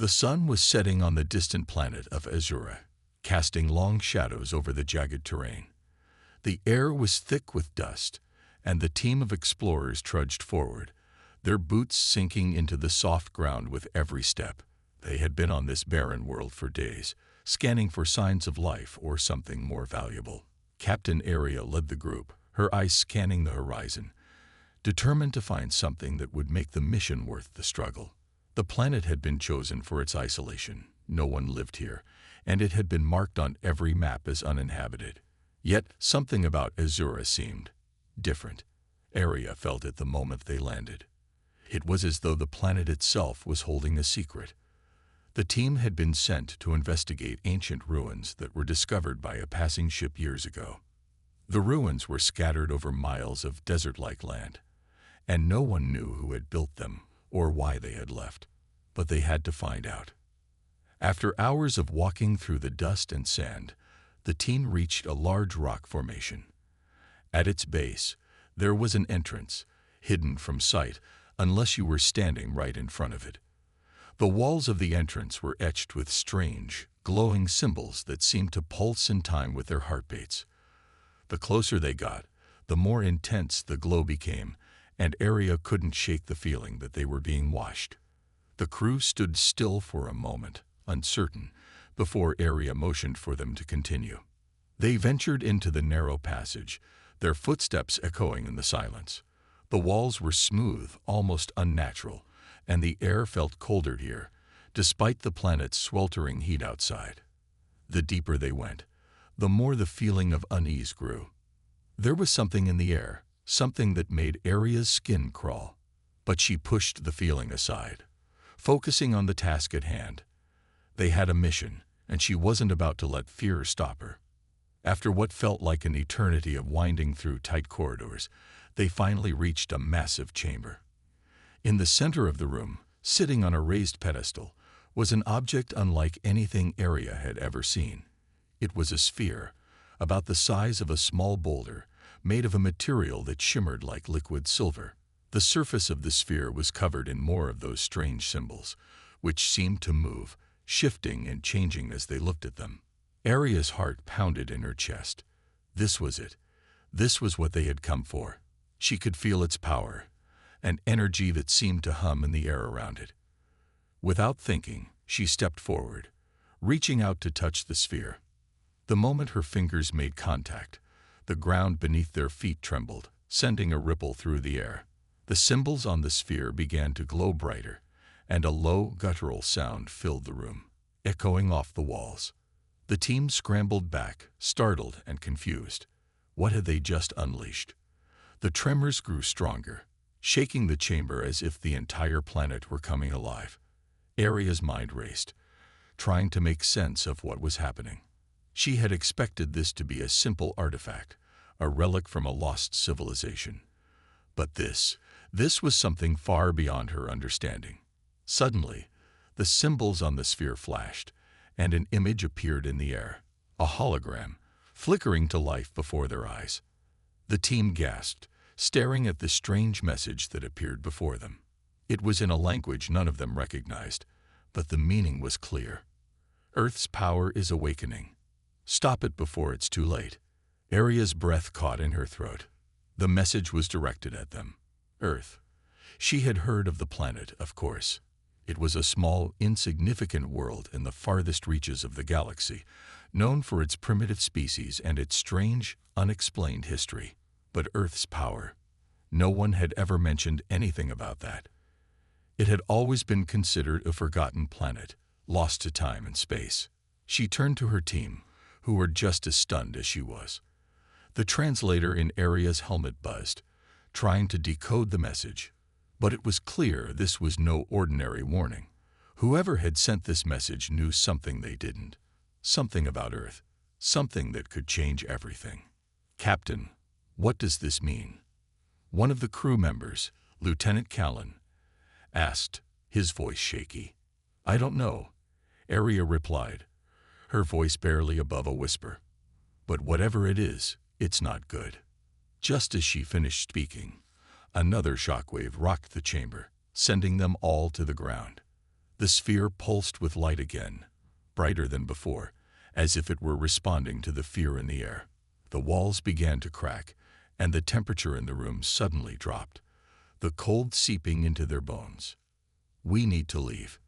The sun was setting on the distant planet of Azura, casting long shadows over the jagged terrain. The air was thick with dust, and the team of explorers trudged forward, their boots sinking into the soft ground with every step. They had been on this barren world for days, scanning for signs of life or something more valuable. Captain Aria led the group, her eyes scanning the horizon, determined to find something that would make the mission worth the struggle. The planet had been chosen for its isolation. No one lived here, and it had been marked on every map as uninhabited. Yet something about Azura seemed different. Aria felt it the moment they landed. It was as though the planet itself was holding a secret. The team had been sent to investigate ancient ruins that were discovered by a passing ship years ago. The ruins were scattered over miles of desert-like land, and no one knew who had built them or why they had left. But they had to find out. After hours of walking through the dust and sand, the team reached a large rock formation. At its base, there was an entrance, hidden from sight unless you were standing right in front of it. The walls of the entrance were etched with strange, glowing symbols that seemed to pulse in time with their heartbeats. The closer they got, the more intense the glow became, and Aria couldn't shake the feeling that they were being watched. The crew stood still for a moment, uncertain, before Aria motioned for them to continue. They ventured into the narrow passage, their footsteps echoing in the silence. The walls were smooth, almost unnatural, and the air felt colder here, despite the planet's sweltering heat outside. The deeper they went, the more the feeling of unease grew. There was something in the air, something that made Aria's skin crawl. But she pushed the feeling aside, focusing on the task at hand. They had a mission, and she wasn't about to let fear stop her. After what felt like an eternity of winding through tight corridors, they finally reached a massive chamber. In the center of the room, sitting on a raised pedestal, was an object unlike anything Aria had ever seen. It was a sphere, about the size of a small boulder, made of a material that shimmered like liquid silver. The surface of the sphere was covered in more of those strange symbols, which seemed to move, shifting and changing as they looked at them. Aria's heart pounded in her chest. This was it. This was what they had come for. She could feel its power, an energy that seemed to hum in the air around it. Without thinking, she stepped forward, reaching out to touch the sphere. The moment her fingers made contact, the ground beneath their feet trembled, sending a ripple through the air. The symbols on the sphere began to glow brighter, and a low, guttural sound filled the room, echoing off the walls. The team scrambled back, startled and confused. What had they just unleashed? The tremors grew stronger, shaking the chamber as if the entire planet were coming alive. Aria's mind raced, trying to make sense of what was happening. She had expected this to be a simple artifact, a relic from a lost civilization. But this was something far beyond her understanding. Suddenly, the symbols on the sphere flashed, and an image appeared in the air, a hologram, flickering to life before their eyes. The team gasped, staring at the strange message that appeared before them. It was in a language none of them recognized, but the meaning was clear. Earth's power is awakening. Stop it before it's too late. Aria's breath caught in her throat. The message was directed at them. Earth. She had heard of the planet, of course. It was a small, insignificant world in the farthest reaches of the galaxy, known for its primitive species and its strange, unexplained history. But Earth's power. No one had ever mentioned anything about that. It had always been considered a forgotten planet, lost to time and space. She turned to her team, who were just as stunned as she was. The translator in Aria's helmet buzzed, trying to decode the message. But it was clear this was no ordinary warning. Whoever had sent this message knew something they didn't. Something about Earth. Something that could change everything. Captain, what does this mean? One of the crew members, Lieutenant Callan, asked, his voice shaky. I don't know, Aria replied, her voice barely above a whisper. But whatever it is, it's not good. Just as she finished speaking, another shockwave rocked the chamber, sending them all to the ground. The sphere pulsed with light again, brighter than before, as if it were responding to the fear in the air. The walls began to crack, and the temperature in the room suddenly dropped, the cold seeping into their bones. "We need to leave.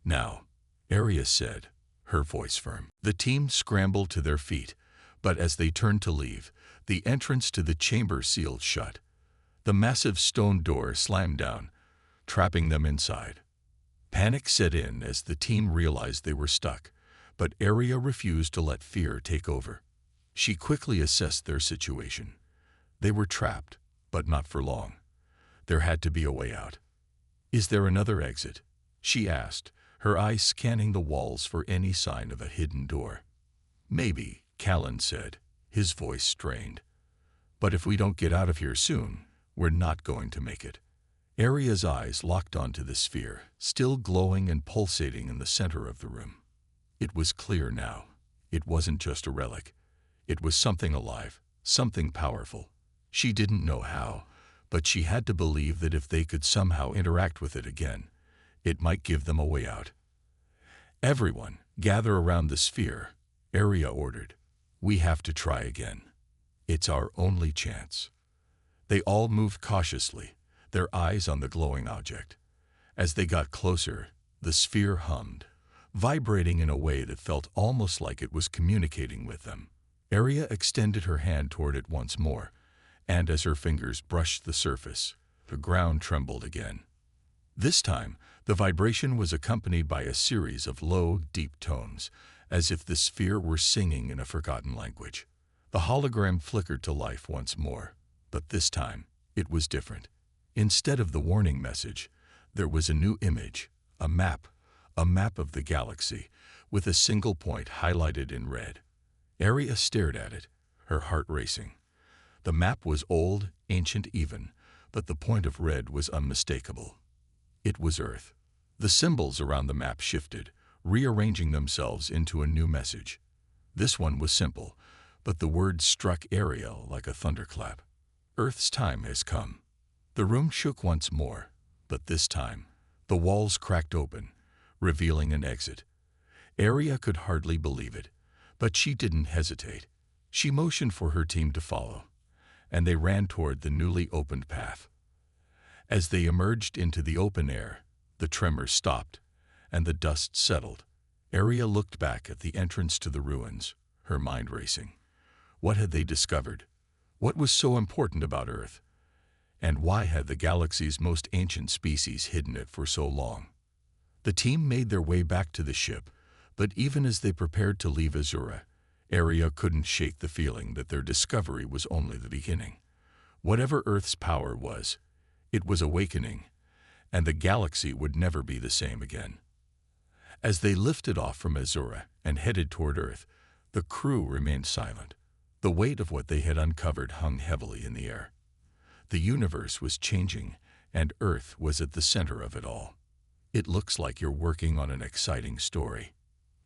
Now," Arya said, her voice firm. The team scrambled to their feet, but as they turned to leave, the entrance to the chamber sealed shut. The massive stone door slammed down, trapping them inside. Panic set in as the team realized they were stuck, but Arya refused to let fear take over. She quickly assessed their situation. They were trapped, but not for long. There had to be a way out. "Is there another exit?" she asked, her eyes scanning the walls for any sign of a hidden door. "Maybe," Callan said, his voice strained. "But if we don't get out of here soon, we're not going to make it." Arya's eyes locked onto the sphere, still glowing and pulsating in the center of the room. It was clear now. It wasn't just a relic. It was something alive, something powerful. She didn't know how, but she had to believe that if they could somehow interact with it again, it might give them a way out. "Everyone, gather around the sphere," Arya ordered. "We have to try again. It's our only chance." They all moved cautiously, their eyes on the glowing object. As they got closer, the sphere hummed, vibrating in a way that felt almost like it was communicating with them. Arya extended her hand toward it once more, and as her fingers brushed the surface, the ground trembled again. This time, the vibration was accompanied by a series of low, deep tones, as if the sphere were singing in a forgotten language. The hologram flickered to life once more, but this time, it was different. Instead of the warning message, there was a new image, a map of the galaxy, with a single point highlighted in red. Arya stared at it, her heart racing. The map was old, ancient even, but the point of red was unmistakable. It was Earth. The symbols around the map shifted, rearranging themselves into a new message. This one was simple, but the words struck Arya like a thunderclap. "Earth's time has come." The room shook once more, but this time, the walls cracked open, revealing an exit. Arya could hardly believe it, but she didn't hesitate. She motioned for her team to follow, and they ran toward the newly opened path. As they emerged into the open air, the tremors stopped, and the dust settled. Arya looked back at the entrance to the ruins, her mind racing. What had they discovered? What was so important about Earth? And why had the galaxy's most ancient species hidden it for so long? The team made their way back to the ship, but even as they prepared to leave Azura, Arya couldn't shake the feeling that their discovery was only the beginning. Whatever Earth's power was, it was awakening, and the galaxy would never be the same again. As they lifted off from Azura and headed toward Earth, the crew remained silent. The weight of what they had uncovered hung heavily in the air. The universe was changing, and Earth was at the center of it all. "It looks like you're working on an exciting story.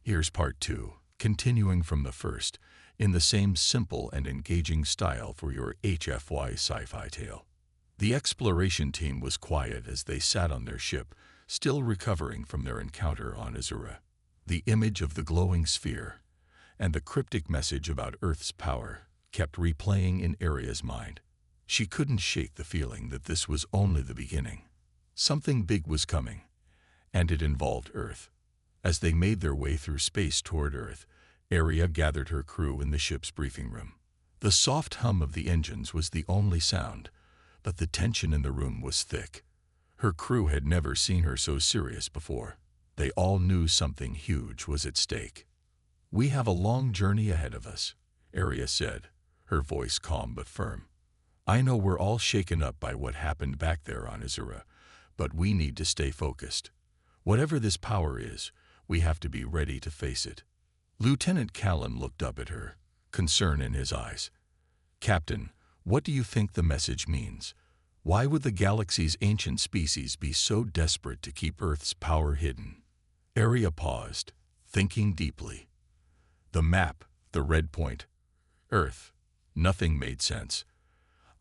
Here's part 2, continuing from the first, in the same simple and engaging style for your HFY sci-fi tale." The exploration team was quiet as they sat on their ship, still recovering from their encounter on Azura. The image of the glowing sphere and the cryptic message about Earth's power kept replaying in Arya's mind. She couldn't shake the feeling that this was only the beginning. Something big was coming, and it involved Earth. As they made their way through space toward Earth, Arya gathered her crew in the ship's briefing room. The soft hum of the engines was the only sound, but the tension in the room was thick. Her crew had never seen her so serious before. They all knew something huge was at stake. "We have a long journey ahead of us," Arya said, her voice calm but firm. "I know we're all shaken up by what happened back there on Azura, but we need to stay focused. Whatever this power is, we have to be ready to face it." Lieutenant Callan looked up at her, concern in his eyes. "Captain, what do you think the message means? Why would the galaxy's ancient species be so desperate to keep Earth's power hidden?" Arya paused, thinking deeply. The map, the red point, Earth, nothing made sense.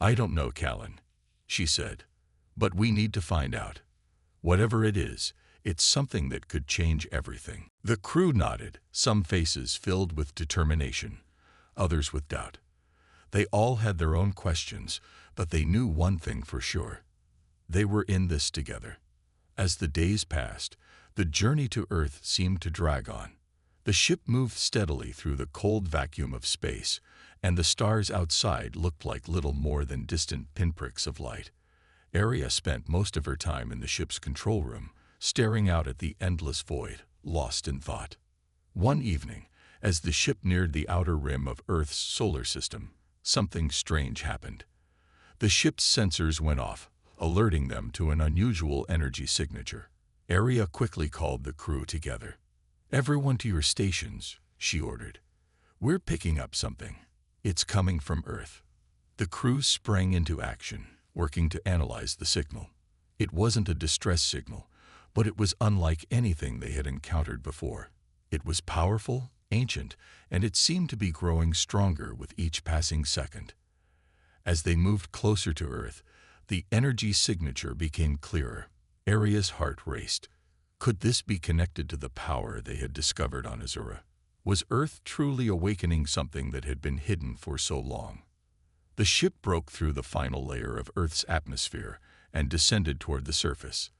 "I don't know, Callan," she said, "but we need to find out. Whatever it is, It's something that could change everything. The crew nodded, some faces filled with determination, others with doubt. They all had their own questions, but they knew one thing for sure. They were in this together. As the days passed, the journey to Earth seemed to drag on. The ship moved steadily through the cold vacuum of space, and the stars outside looked like little more than distant pinpricks of light. Aria spent most of her time in the ship's control room, staring out at the endless void, lost in thought. One evening, as the ship neared the outer rim of Earth's solar system, something strange happened. The ship's sensors went off, alerting them to an unusual energy signature. Aria quickly called the crew together. "Everyone to your stations," she ordered. "We're picking up something. It's coming from Earth." The crew sprang into action, working to analyze the signal. It wasn't a distress signal, but it was unlike anything they had encountered before. It was powerful, ancient, and it seemed to be growing stronger with each passing second. As they moved closer to Earth, the energy signature became clearer. Aria's heart raced. Could this be connected to the power they had discovered on Azura? Was Earth truly awakening something that had been hidden for so long? The ship broke through the final layer of Earth's atmosphere and descended toward the surface.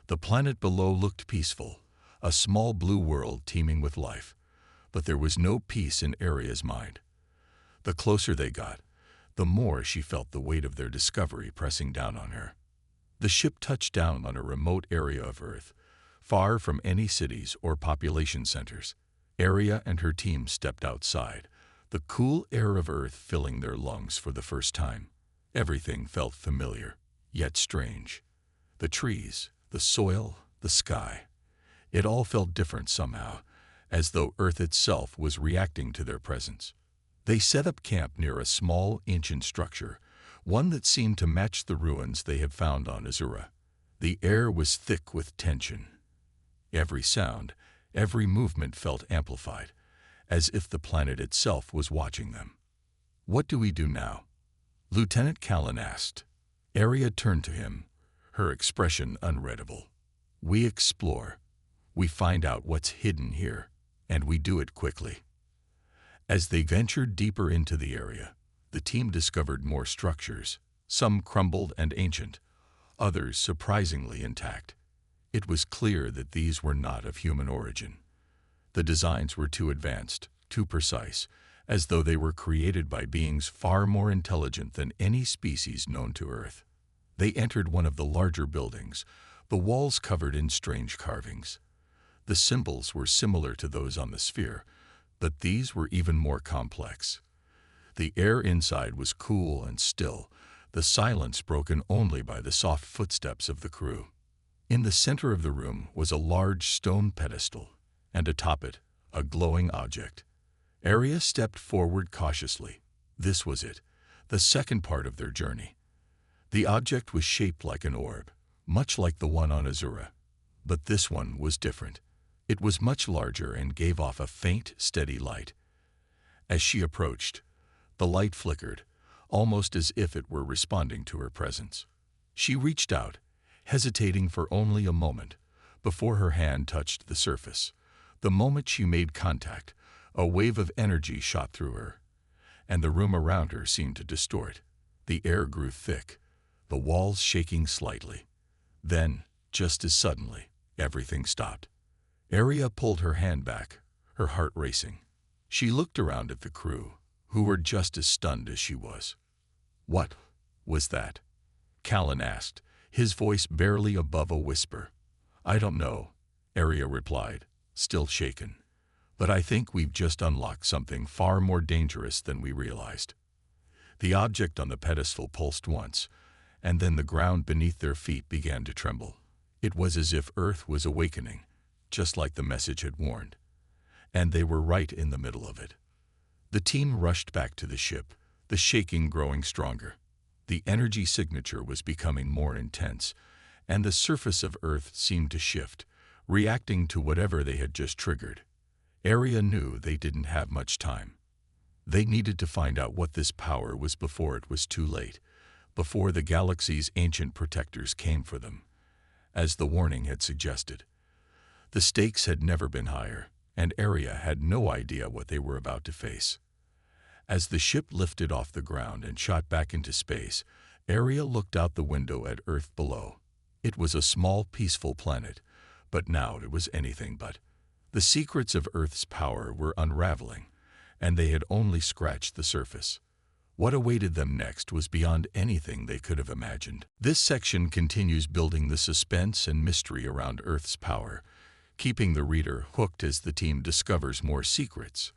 The planet below looked peaceful, a small blue world teeming with life, but there was no peace in Aria's mind. The closer they got, the more she felt the weight of their discovery pressing down on her. The ship touched down on a remote area of Earth, far from any cities or population centers. Aria and her team stepped outside, the cool air of Earth filling their lungs for the first time. Everything felt familiar, yet strange. The trees, the soil, the sky. It all felt different somehow, as though Earth itself was reacting to their presence. They set up camp near a small, ancient structure, one that seemed to match the ruins they had found on Azura. The air was thick with tension. Every sound, every movement felt amplified, as if the planet itself was watching them. "What do we do now?" Lieutenant Callan asked. Aria turned to him, her expression unreadable. "We explore. We find out what's hidden here, and we do it quickly." As they ventured deeper into the area, the team discovered more structures, some crumbled and ancient, others surprisingly intact. It was clear that these were not of human origin. The designs were too advanced, too precise, as though they were created by beings far more intelligent than any species known to Earth. They entered one of the larger buildings, the walls covered in strange carvings. The symbols were similar to those on the sphere, but these were even more complex. The air inside was cool and still, the silence broken only by the soft footsteps of the crew. In the center of the room was a large stone pedestal, and atop it, a glowing object. Aria stepped forward cautiously. This was it, the second part of their journey. The object was shaped like an orb, much like the one on Azura, but this one was different. It was much larger and gave off a faint, steady light. As she approached, the light flickered, almost as if it were responding to her presence. She reached out, hesitating for only a moment, before her hand touched the surface. The moment she made contact, a wave of energy shot through her, and the room around her seemed to distort. The air grew thick, the walls shaking slightly. Then, just as suddenly, everything stopped. Aria pulled her hand back, her heart racing. She looked around at the crew, who were just as stunned as she was. "What was that?" Callan asked, his voice barely above a whisper. "I don't know," Aria replied, still shaken. "But I think we've just unlocked something far more dangerous than we realized." The object on the pedestal pulsed once, and then the ground beneath their feet began to tremble. It was as if Earth was awakening, just like the message had warned. And they were right in the middle of it. The team rushed back to the ship, the shaking growing stronger. The energy signature was becoming more intense, and the surface of Earth seemed to shift, reacting to whatever they had just triggered. Aria knew they didn't have much time. They needed to find out what this power was before it was too late, before the galaxy's ancient protectors came for them. As the warning had suggested, The stakes had never been higher, and Arya had no idea what they were about to face. As the ship lifted off the ground and shot back into space, Arya looked out the window at Earth below. It was a small, peaceful planet, but now it was anything but. The secrets of Earth's power were unraveling, and they had only scratched the surface. What awaited them next was beyond anything they could have imagined. This section continues building the suspense and mystery around Earth's power, keeping the reader hooked as the team discovers more secrets.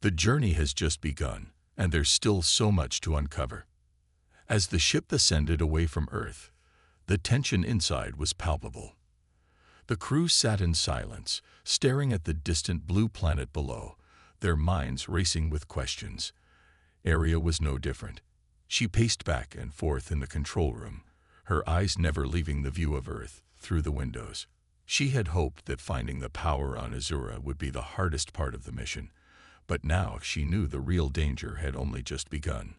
The journey has just begun, and there's still so much to uncover. As the ship ascended away from Earth, the tension inside was palpable. The crew sat in silence, staring at the distant blue planet below, their minds racing with questions. Arya was no different. She paced back and forth in the control room, her eyes never leaving the view of Earth through the windows. She had hoped that finding the power on Azura would be the hardest part of the mission, but now she knew the real danger had only just begun.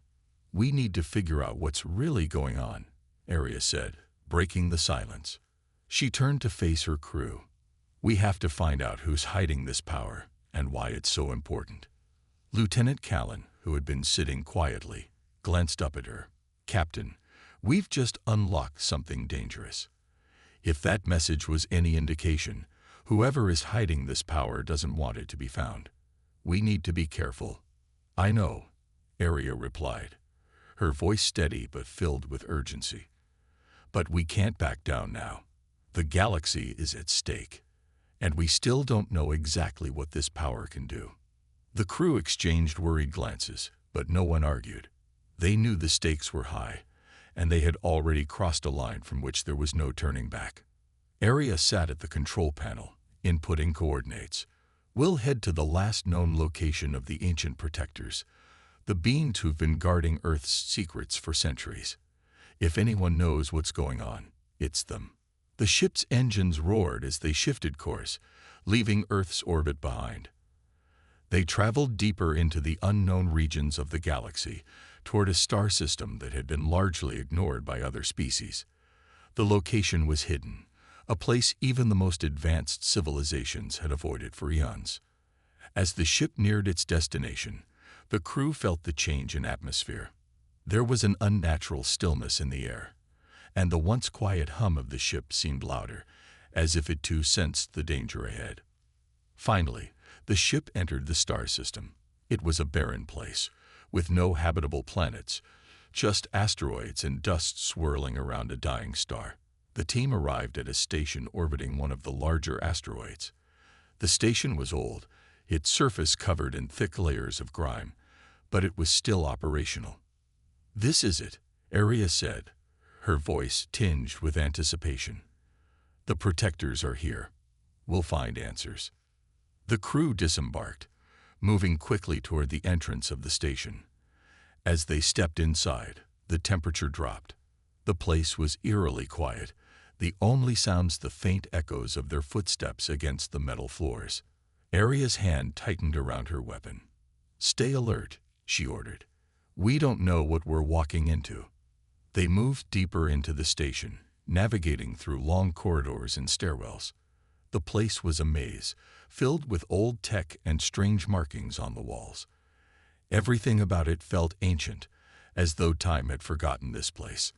"We need to figure out what's really going on," Arya said, breaking the silence. She turned to face her crew. "We have to find out who's hiding this power and why it's so important." Lieutenant Callan, who had been sitting quietly, glanced up at her. "Captain, we've just unlocked something dangerous. If that message was any indication, whoever is hiding this power doesn't want it to be found. We need to be careful." "I know," Arya replied, her voice steady but filled with urgency. "But we can't back down now. The galaxy is at stake, and we still don't know exactly what this power can do." The crew exchanged worried glances, but no one argued. They knew the stakes were high, and they had already crossed a line from which there was no turning back. Arya sat at the control panel, inputting coordinates. "We'll head to the last known location of the ancient protectors, the beings who've been guarding Earth's secrets for centuries. If anyone knows what's going on, it's them." The ship's engines roared as they shifted course, leaving Earth's orbit behind. They traveled deeper into the unknown regions of the galaxy, toward a star system that had been largely ignored by other species. The location was hidden, a place even the most advanced civilizations had avoided for eons. As the ship neared its destination, the crew felt the change in atmosphere. There was an unnatural stillness in the air, and the once quiet hum of the ship seemed louder, as if it too sensed the danger ahead. Finally, the ship entered the star system. It was a barren place, with no habitable planets, just asteroids and dust swirling around a dying star. The team arrived at a station orbiting one of the larger asteroids. The station was old, its surface covered in thick layers of grime, but it was still operational. "This is it," Arya said, her voice tinged with anticipation. "The protectors are here. We'll find answers." The crew disembarked, moving quickly toward the entrance of the station. As they stepped inside, the temperature dropped. The place was eerily quiet, the only sounds the faint echoes of their footsteps against the metal floors. Arya's hand tightened around her weapon. "Stay alert," she ordered. "We don't know what we're walking into." They moved deeper into the station, navigating through long corridors and stairwells. The place was a maze, filled with old tech and strange markings on the walls. Everything about it felt ancient, as though time had forgotten this place.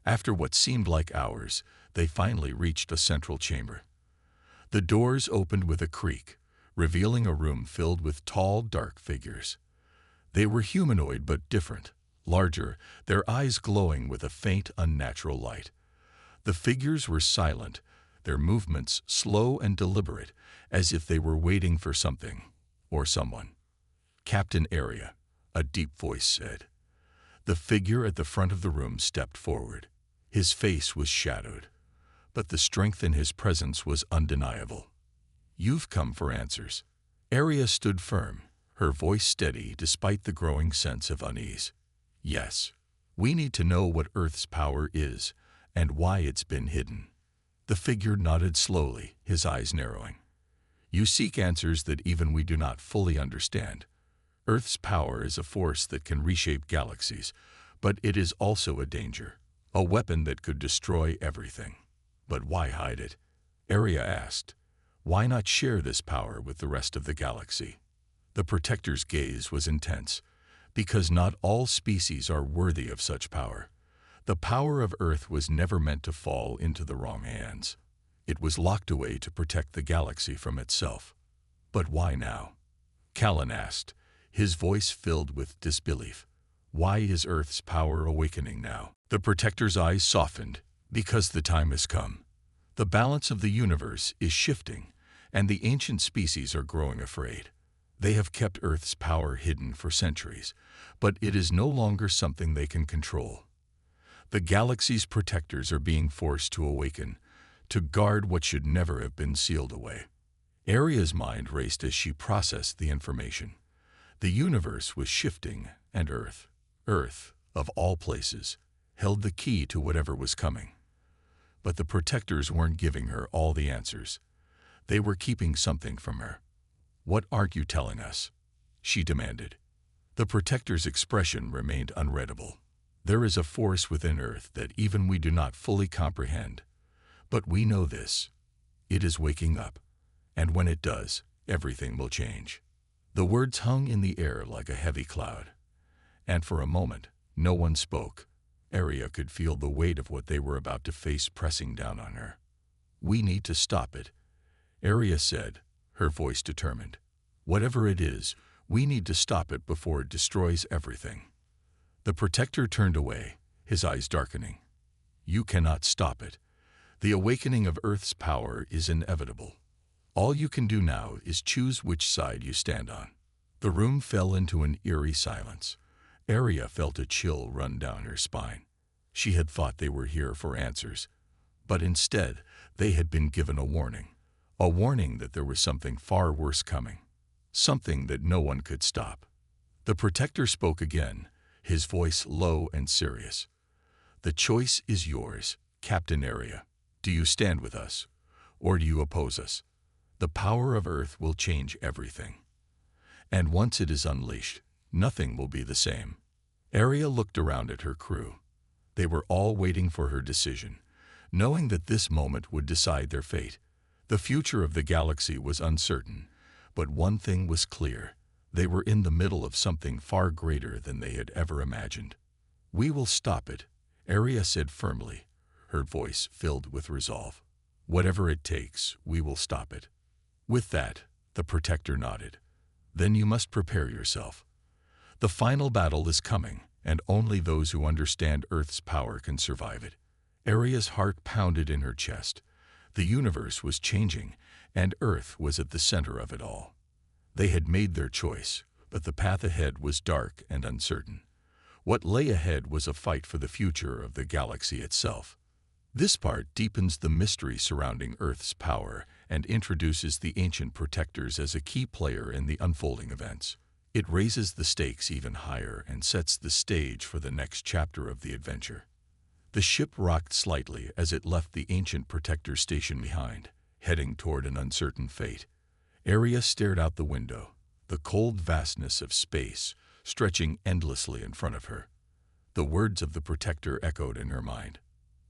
After what seemed like hours, they finally reached a central chamber. The doors opened with a creak, revealing a room filled with tall, dark figures. They were humanoid but different, larger, their eyes glowing with a faint, unnatural light. The figures were silent, their movements slow and deliberate, as if they were waiting for something or someone. "Captain Arya," a deep voice said. The figure at the front of the room stepped forward. His face was shadowed, but the strength in his presence was undeniable. "You've come for answers." Arya stood firm, her voice steady despite the growing sense of unease. "Yes, we need to know what Earth's power is and why it's been hidden." The figure nodded slowly, his eyes narrowing. "You seek answers that even we do not fully understand. Earth's power is a force that can reshape galaxies, but it is also a danger, a weapon that could destroy everything. But why hide it?" Arya asked. Why not share this power with the rest of the galaxy? The Protector's gaze was intense, because not all species are worthy of such power. The power of Earth was never meant to fall into the wrong hands. It was locked away to protect the galaxy from itself. But why now? Callan asked, his voice filled with disbelief. Why is Earth's power awakening now? The Protector's eyes softened, because the time has come. The balance of the universe is shifting, and the ancient species are growing afraid. They have kept Earth's power hidden for centuries, but it is no longer something they can control. The galaxy's protectors are being forced to awaken, to guard what should never have been sealed away. Aria's mind raced as she processed the information. The universe was shifting, and Earth, of all places, held the key to whatever was coming. But the protectors weren't giving her all the answers. They were keeping something from her. "What aren't you telling us?" she demanded. The protector's expression remained unreadable. "There is a force within Earth that even we do not fully comprehend. But we know this. It is waking up. And when it does, everything will change." The words hung in the air like a heavy cloud. And for a moment, no one spoke. Aria could feel the weight of what they were about to face pressing down on her. "We need to stop it," Aria said, her voice determined. "Whatever it is, we need to stop it before it destroys everything." The Protector turned away, his eyes darkening. "You cannot stop it. The awakening of Earth's power is inevitable. All you can do now is choose which side you stand on." The room fell into an eerie silence. Aria felt a chill run down her spine. She had thought they were here for answers, but instead they had been given a warning that there was something far worse coming, something that no one could stop. The Protector spoke again, his voice low and serious. "The choice is yours, Captain Aria. Do you stand with us, or do you oppose us? The power of Earth will change everything. And once it is unleashed, nothing will be the same." Aria looked around at her crew. They were all waiting for her decision, knowing that this moment would decide their fate. The future of the galaxy was uncertain, but one thing was clear. They were in the middle of something far greater than they had ever imagined. "We will stop it," Aria said firmly, her voice filled with resolve. "Whatever it takes, we will stop it." With that, the Protector nodded. "Then you must prepare yourself. The final battle is coming, and only those who understand Earth's power can survive it." Aria's heart pounded in her chest. The universe was changing, and Earth was at the center of it all. They had made their choice, but the path ahead was dark and uncertain. What lay ahead was a fight for the future of the galaxy itself. This part deepens the mystery surrounding Earth's power and introduces the ancient protectors as a key player in the unfolding events. It raises the stakes even higher and sets the stage for the next chapter of the adventure. The ship rocked slightly as it left the ancient protector station behind, heading toward an uncertain fate. Aria stared out the window, the cold vastness of space stretching endlessly in front of her. The words of the Protector echoed in her mind.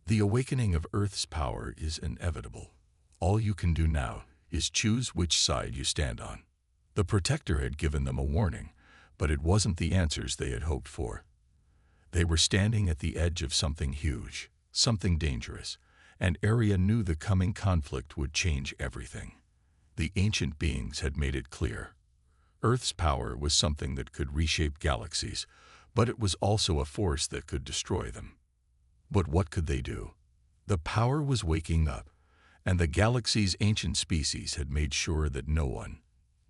"The awakening of Earth's power is inevitable. All you can do now is choose which side you stand on." The Protector had given them a warning, but it wasn't the answers they had hoped for. They were standing at the edge of something huge, something dangerous, and Aria knew the coming conflict would change everything. The ancient beings had made it clear. Earth's power was something that could reshape galaxies, but it was also a force that could destroy them. But what could they do? The power was waking up, and the galaxy's ancient species had made sure that no one,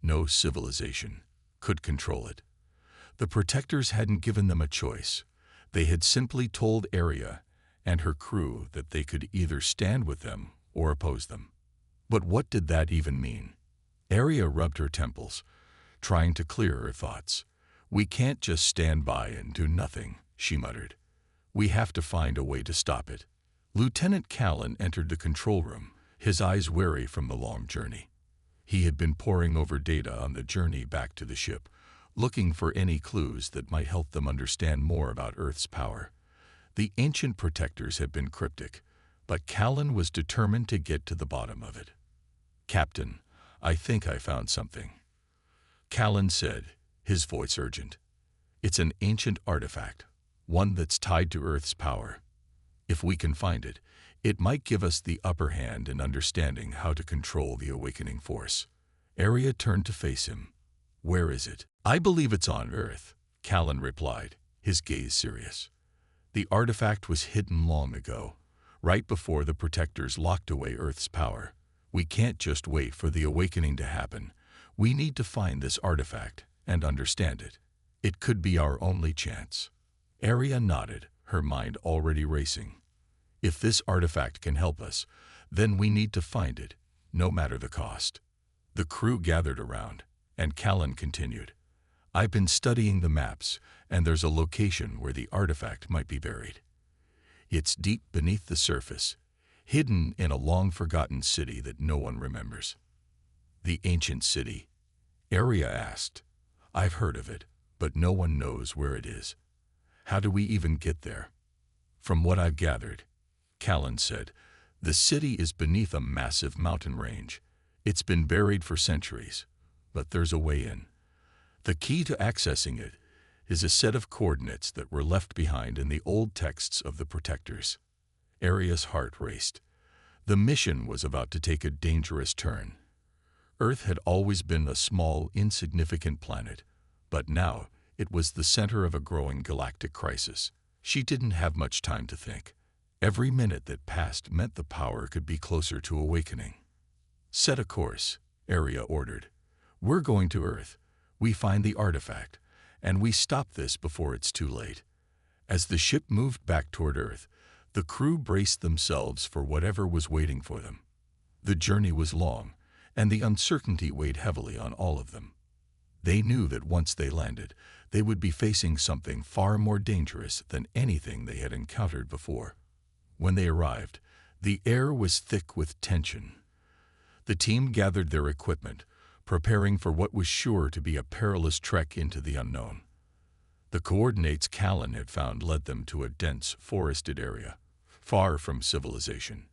no civilization, could control it. The Protectors hadn't given them a choice. They had simply told Aria and her crew that they could either stand with them or oppose them. But what did that even mean? Aria rubbed her temples, trying to clear her thoughts. "We can't just stand by and do nothing," she muttered. "We have to find a way to stop it." Lieutenant Callan entered the control room, his eyes weary from the long journey. He had been poring over data on the journey back to the ship, looking for any clues that might help them understand more about Earth's power. The ancient protectors had been cryptic, but Callan was determined to get to the bottom of it. "Captain, I think I found something," Callan said, his voice urgent. "It's an ancient artifact, one that's tied to Earth's power. If we can find it, it might give us the upper hand in understanding how to control the awakening force." Arya turned to face him. "Where is it?" "I believe it's on Earth," Callan replied, his gaze serious. "The artifact was hidden long ago, right before the Protectors locked away Earth's power. We can't just wait for the awakening to happen. We need to find this artifact and understand it. It could be our only chance." Arya nodded, her mind already racing. "If this artifact can help us, then we need to find it, no matter the cost." The crew gathered around, and Callan continued. "I've been studying the maps, and there's a location where the artifact might be buried. It's deep beneath the surface, hidden in a long-forgotten city that no one remembers." "The ancient city?" Arya asked. "I've heard of it, but no one knows where it is. How do we even get there?" "From what I've gathered," Callan said, "the city is beneath a massive mountain range. It's been buried for centuries, but there's a way in. The key to accessing it is a set of coordinates that were left behind in the old texts of the Protectors." Arya's heart raced. The mission was about to take a dangerous turn. Earth had always been a small, insignificant planet, but now it was the center of a growing galactic crisis. She didn't have much time to think. Every minute that passed meant the power could be closer to awakening. "Set a course," Arya ordered. "We're going to Earth. We find the artifact, and we stop this before it's too late." As the ship moved back toward Earth, the crew braced themselves for whatever was waiting for them. The journey was long, and the uncertainty weighed heavily on all of them. They knew that once they landed, they would be facing something far more dangerous than anything they had encountered before. When they arrived, the air was thick with tension. The team gathered their equipment, preparing for what was sure to be a perilous trek into the unknown. The coordinates Callan had found led them to a dense, forested area, far from civilization.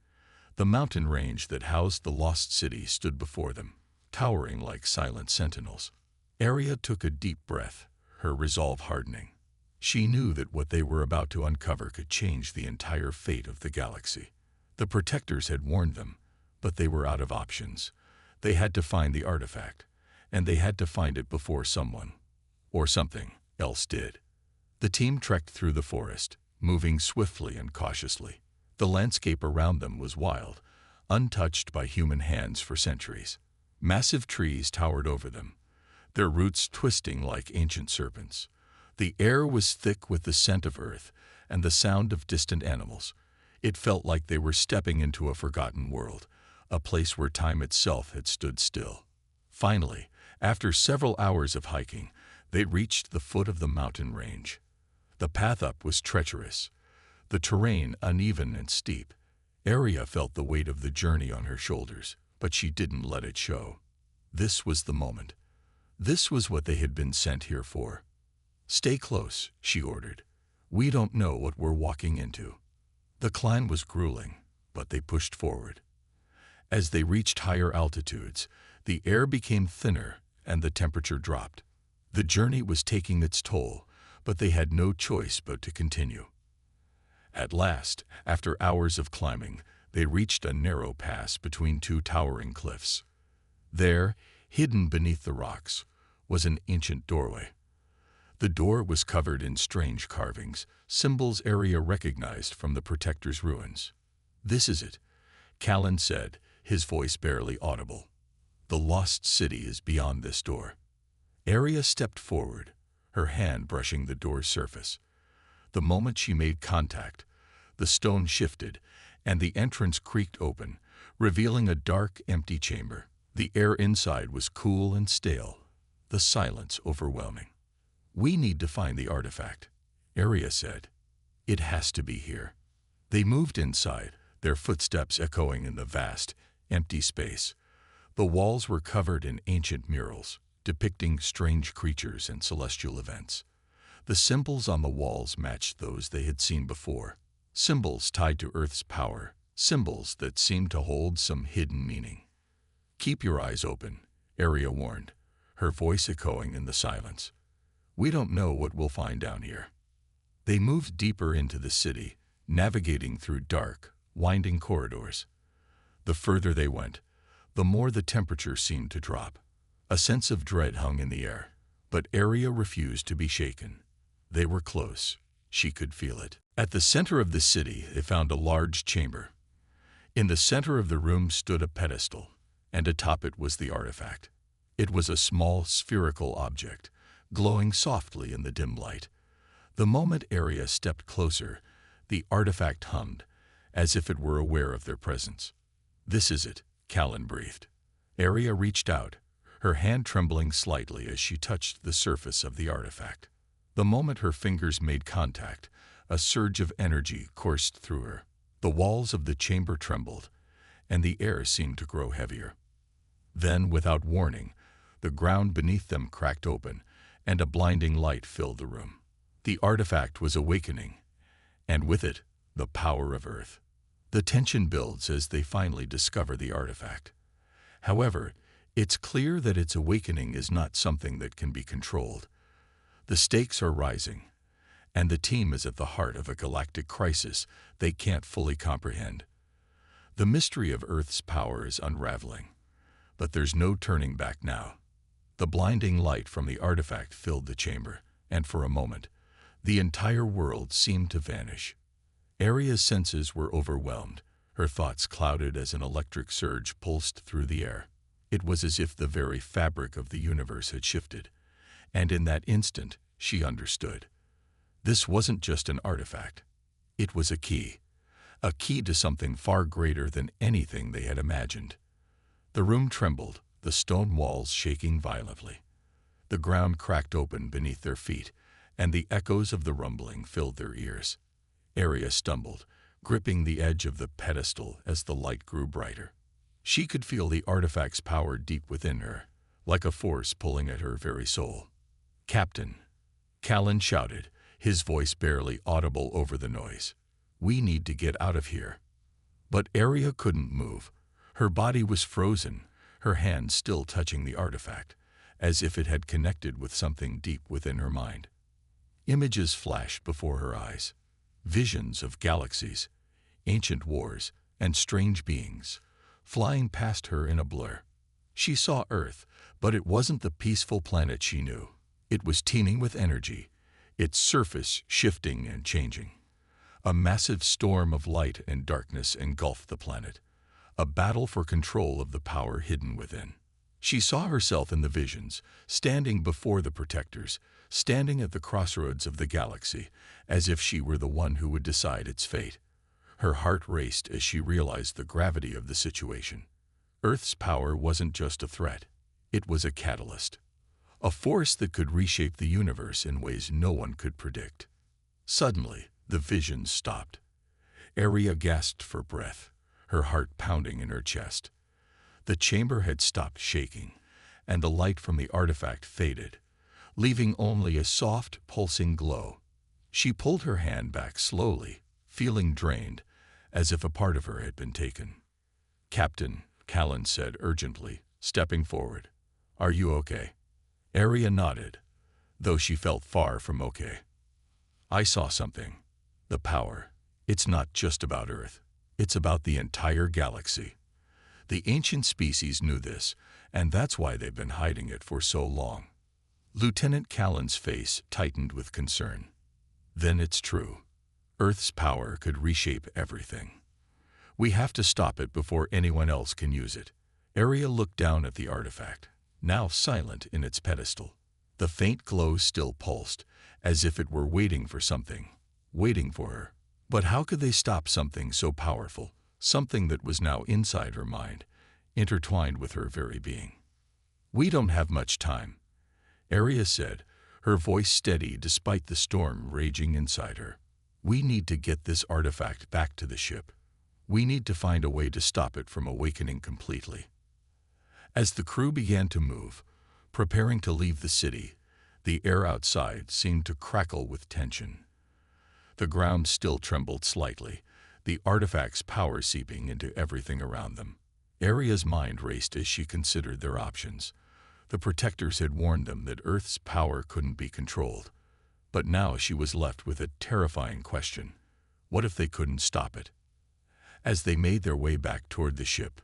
The mountain range that housed the lost city stood before them, towering like silent sentinels. Arya took a deep breath, her resolve hardening. She knew that what they were about to uncover could change the entire fate of the galaxy. The Protectors had warned them, but they were out of options. They had to find the artifact, and they had to find it before someone, or something, else did. The team trekked through the forest, moving swiftly and cautiously. The landscape around them was wild, untouched by human hands for centuries. Massive trees towered over them, their roots twisting like ancient serpents. The air was thick with the scent of Earth and the sound of distant animals. It felt like they were stepping into a forgotten world, a place where time itself had stood still. Finally, after several hours of hiking, they reached the foot of the mountain range. The path up was treacherous, the terrain uneven and steep. Arya felt the weight of the journey on her shoulders, but she didn't let it show. This was the moment. This was what they had been sent here for. "Stay close," she ordered. "We don't know what we're walking into." The climb was grueling, but they pushed forward. As they reached higher altitudes, the air became thinner and the temperature dropped. The journey was taking its toll, but they had no choice but to continue. At last, after hours of climbing, they reached a narrow pass between two towering cliffs. There, hidden beneath the rocks, was an ancient doorway. The door was covered in strange carvings, symbols Arya recognized from the Protector's ruins. "This is it," Callan said, his voice barely audible. "The lost city is beyond this door." Arya stepped forward, her hand brushing the door's surface. The moment she made contact, the stone shifted, and the entrance creaked open, revealing a dark, empty chamber. The air inside was cool and stale, the silence overwhelming. "We need to find the artifact," Arya said. "It has to be here." They moved inside, their footsteps echoing in the vast, empty space. The walls were covered in ancient murals, depicting strange creatures and celestial events. The symbols on the walls matched those they had seen before, symbols tied to Earth's power, symbols that seemed to hold some hidden meaning. Keep your eyes open, Aria warned, her voice echoing in the silence. We don't know what we'll find down here. They moved deeper into the city, navigating through dark, winding corridors. The further they went, the more the temperature seemed to drop. A sense of dread hung in the air, but Aria refused to be shaken. They were close. She could feel it. At the center of the city, they found a large chamber. In the center of the room stood a pedestal, and atop it was the artifact. It was a small spherical object, glowing softly in the dim light. The moment Aria stepped closer, the artifact hummed, as if it were aware of their presence. This is it, Callan breathed. Aria reached out, her hand trembling slightly as she touched the surface of the artifact. The moment her fingers made contact, a surge of energy coursed through her. The walls of the chamber trembled, and the air seemed to grow heavier. Then, without warning, the ground beneath them cracked open, and a blinding light filled the room. The artifact was awakening, and with it, the power of Earth. The tension builds as they finally discover the artifact. However, it's clear that its awakening is not something that can be controlled. The stakes are rising, and the team is at the heart of a galactic crisis they can't fully comprehend. The mystery of Earth's power is unraveling, but there's no turning back now. The blinding light from the artifact filled the chamber, and for a moment, the entire world seemed to vanish. Aria's senses were overwhelmed, her thoughts clouded as an electric surge pulsed through the air. It was as if the very fabric of the universe had shifted, and in that instant, she understood. This wasn't just an artifact. It was a key to something far greater than anything they had imagined. The room trembled, the stone walls shaking violently. The ground cracked open beneath their feet, and the echoes of the rumbling filled their ears. Aria stumbled, gripping the edge of the pedestal as the light grew brighter. She could feel the artifact's power deep within her, like a force pulling at her very soul. "Captain," Callan shouted, his voice barely audible over the noise. "We need to get out of here." But Aria couldn't move. Her body was frozen, her hands still touching the artifact, as if it had connected with something deep within her mind. Images flashed before her eyes. Visions of galaxies, ancient wars, and strange beings, flying past her in a blur. She saw Earth, but it wasn't the peaceful planet she knew. It was teeming with energy, its surface shifting and changing. A massive storm of light and darkness engulfed the planet, a battle for control of the power hidden within. She saw herself in the visions, standing before the protectors, standing at the crossroads of the galaxy, as if she were the one who would decide its fate. Her heart raced as she realized the gravity of the situation. Earth's power wasn't just a threat. It was a catalyst, a force that could reshape the universe in ways no one could predict. Suddenly, the visions stopped. Aria gasped for breath, her heart pounding in her chest. The chamber had stopped shaking, and the light from the artifact faded, leaving only a soft, pulsing glow. She pulled her hand back slowly, feeling drained, as if a part of her had been taken. "Captain," Callan said urgently, stepping forward. "Are you okay?" Aria nodded, though she felt far from okay. "I saw something. The power. It's not just about Earth. It's about the entire galaxy. The ancient species knew this, and that's why they've been hiding it for so long." Lieutenant Callan's face tightened with concern. "Then it's true. Earth's power could reshape everything. We have to stop it before anyone else can use it." Aria looked down at the artifact, now silent in its pedestal. The faint glow still pulsed, as if it were waiting for something, waiting for her. But how could they stop something so powerful, something that was now inside her mind, intertwined with her very being? "We don't have much time," Aria said, her voice steady despite the storm raging inside her. "We need to get this artifact back to the ship. We need to find a way to stop it from awakening completely." As the crew began to move, preparing to leave the city, the air outside seemed to crackle with tension. The ground still trembled slightly, the artifact's power seeping into everything around them. Aria's mind raced as she considered their options. The protectors had warned them that Earth's power couldn't be controlled. But now she was left with a terrifying question. What if they couldn't stop it? As they made their way back toward the ship,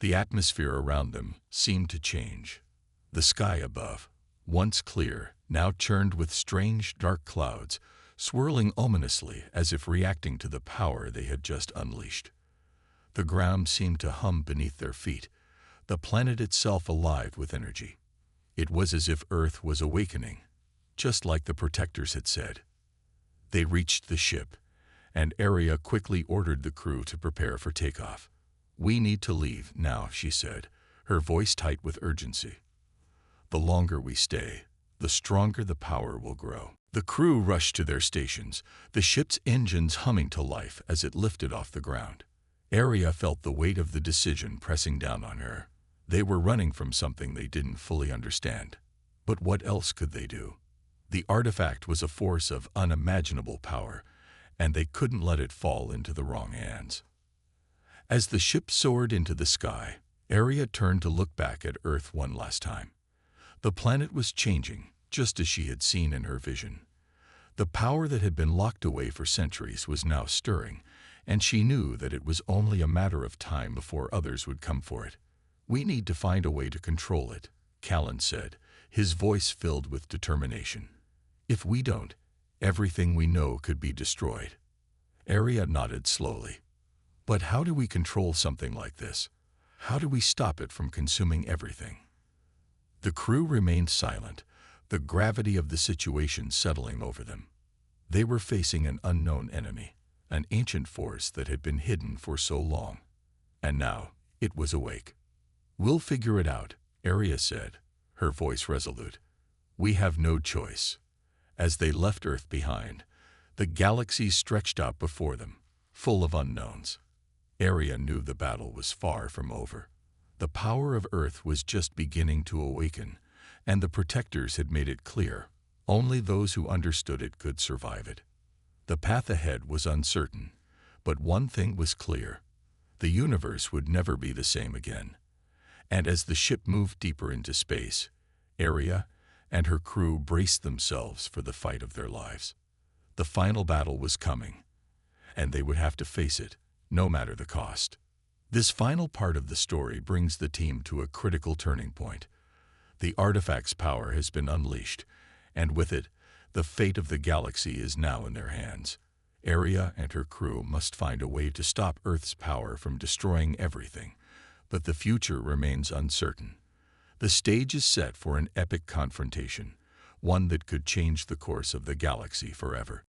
the atmosphere around them seemed to change. The sky above, once clear, now churned with strange, dark clouds, swirling ominously as if reacting to the power they had just unleashed. The ground seemed to hum beneath their feet, the planet itself alive with energy. It was as if Earth was awakening, just like the protectors had said. They reached the ship, and Aria quickly ordered the crew to prepare for takeoff. "We need to leave now," she said, her voice tight with urgency. "The longer we stay, the stronger the power will grow." The crew rushed to their stations, the ship's engines humming to life as it lifted off the ground. Aria felt the weight of the decision pressing down on her. They were running from something they didn't fully understand. But what else could they do? The artifact was a force of unimaginable power, and they couldn't let it fall into the wrong hands. As the ship soared into the sky, Aria turned to look back at Earth one last time. The planet was changing, just as she had seen in her vision. The power that had been locked away for centuries was now stirring, and she knew that it was only a matter of time before others would come for it. "We need to find a way to control it," Callan said, his voice filled with determination. "If we don't, everything we know could be destroyed." Aria nodded slowly. "But how do we control something like this? How do we stop it from consuming everything?" The crew remained silent, the gravity of the situation settling over them. They were facing an unknown enemy, an ancient force that had been hidden for so long. And now it was awake. "We'll figure it out," Aria said, her voice resolute. "We have no choice." As they left Earth behind, the galaxy stretched out before them, full of unknowns. Aria knew the battle was far from over. The power of Earth was just beginning to awaken, and the protectors had made it clear only those who understood it could survive it. The path ahead was uncertain, but one thing was clear: the universe would never be the same again. And as the ship moved deeper into space, Aria and her crew braced themselves for the fight of their lives. The final battle was coming, and they would have to face it, no matter the cost. This final part of the story brings the team to a critical turning point. The artifact's power has been unleashed, and with it, the fate of the galaxy is now in their hands. Aria and her crew must find a way to stop Earth's power from destroying everything, but the future remains uncertain. The stage is set for an epic confrontation, one that could change the course of the galaxy forever.